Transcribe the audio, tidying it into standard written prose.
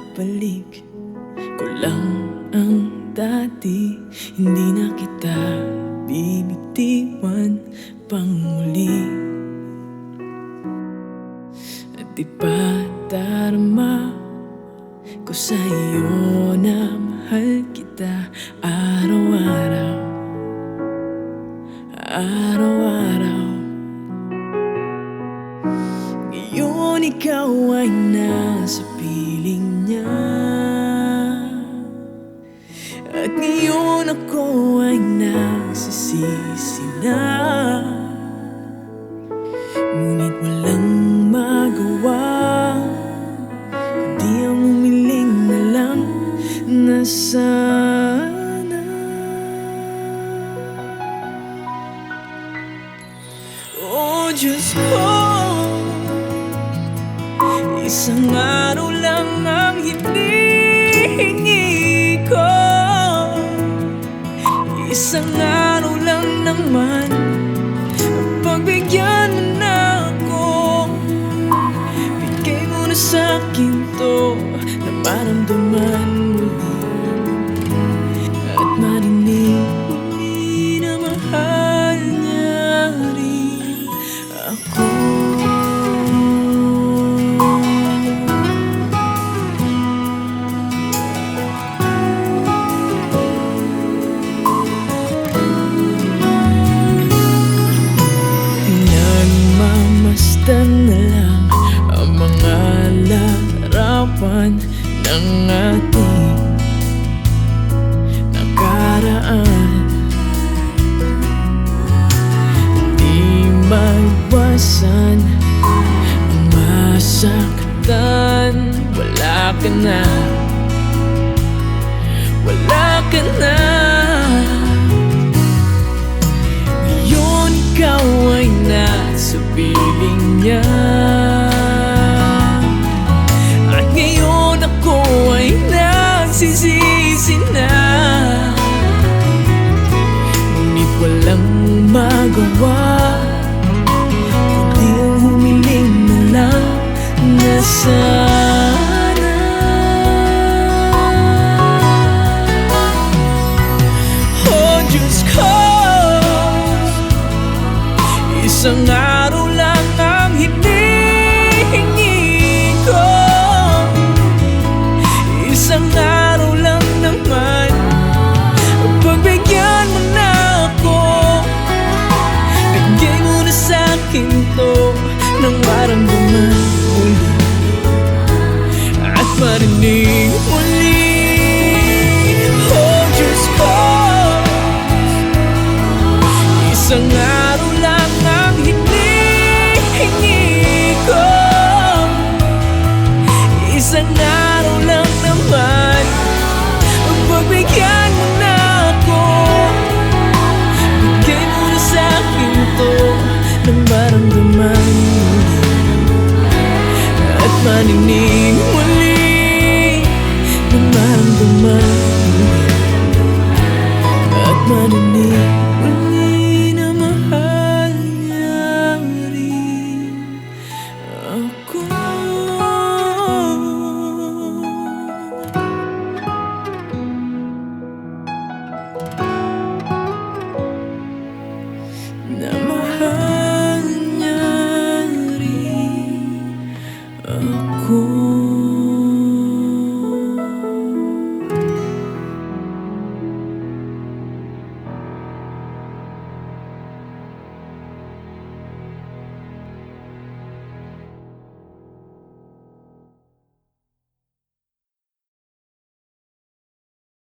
ibabalik ko lang ang dati. Hindi na kita bibitiwan pang muli. At di pa darama ko sa iyo na mahal kita araw-araw, araw-araw. Ngayon ikaw ay nasa piling niya, at ngayon ako ay nagsisisi na. Ngunit walang magawa kundi ang umiling na lang na sana. Oh Diyos ko, isang araw lang ang hinihingi ko. Isang araw lang naman, pagbigyan mo na ako. Bigay mo na sa'kin to na maramdaman muli, at marinig muli na mahal niya rin ako. Nagmamasdan na lang ang mga larawan ng ating nakaraan. Di maiwasan ang masaktan. Wala ka na, wala ka na. Ngayon ikaw ay nasa piling niya, at ngayon ako ay nagsisisi na. Ngunit walang magawa kundi ang humiling na lang na sana. Oh Diyos ko, isang araw lang ang hinihingi ko. Isang araw lang naman, pagbigyan mo na ako. Bigay mo na sa'kin to nang maramdaman muli, at marinig muli. Oh Diyos ko, isang araw lang ang hinihingi ko. Isang araw lang naman, pagbigyan mo na ako. Bigay mo na sa'kin to nang maramdaman muli, at maninig muli.